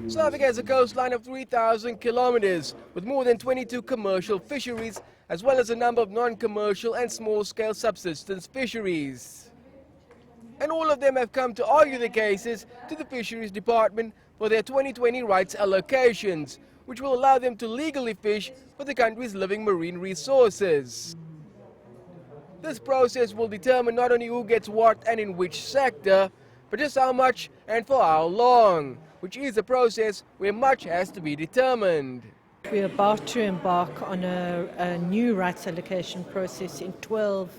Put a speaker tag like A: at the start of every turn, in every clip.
A: South Africa has a coastline of 3,000 kilometers with more than 22 commercial fisheries as well as a number of non-commercial and small-scale subsistence fisheries. And all of them have come to argue the cases to the Fisheries Department for their 2020 rights allocations, which will allow them to legally fish for the country's living marine resources. This process will determine not only who gets what and in which sector, but just how much and for how long, which is a process where much has to be determined.
B: We're about to embark on a new rights allocation process in 12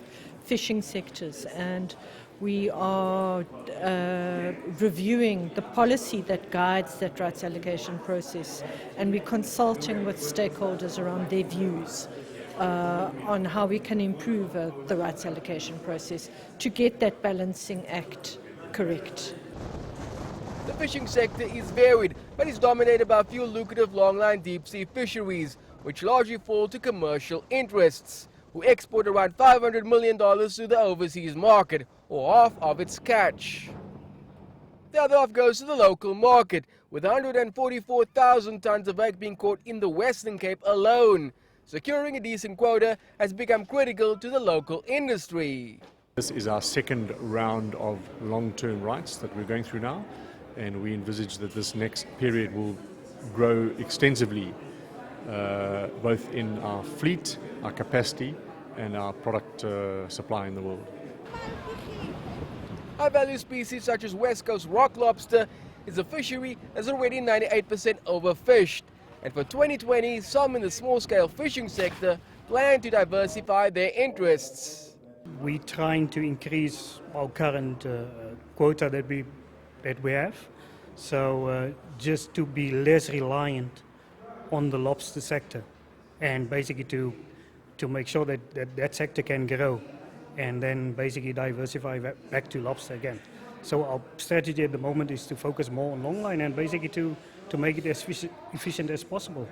B: fishing sectors, and we are reviewing the policy that guides that rights allocation process, and we're consulting with stakeholders around their views on how we can improve the rights allocation process to get that balancing act correct.
A: The fishing sector is varied, but is dominated by a few lucrative longline deep-sea fisheries, which largely fall to commercial interests, who export around $500 million to the overseas market, or half of its catch. The other half goes to the local market, with 144,000 tons of hake being caught in the Western Cape alone. Securing a decent quota has become critical to the local industry.
C: This is our second round of long-term rights that we're going through now, and we envisage that this next period will grow extensively, both in our fleet, our capacity, and our product supply in the world.
A: High-value species such as West Coast rock lobster is a fishery that's already 98% overfished. And for 2020, some in the small-scale fishing sector plan to diversify their interests.
D: We're trying to increase our current quota that we have, so just to be less reliant on the lobster sector, and basically to make sure that sector can grow, and then basically diversify back to lobster again. So our strategy at the moment is to focus more on longline and basically to make it as efficient as possible.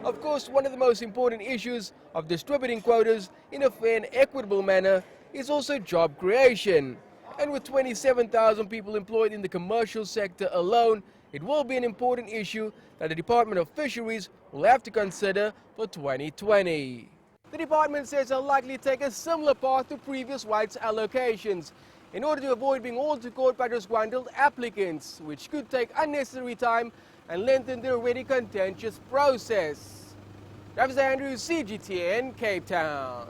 A: Of course, one of the most important issues of distributing quotas in a fair and equitable manner is also job creation. And with 27,000 people employed in the commercial sector alone, it will be an important issue that the Department of Fisheries will have to consider for 2020. The department says they'll likely take a similar path to previous rights allocations in order to avoid being hauled to court by disgruntled applicants, which could take unnecessary time and lengthen the already contentious process. Travers, CGTN, Cape Town.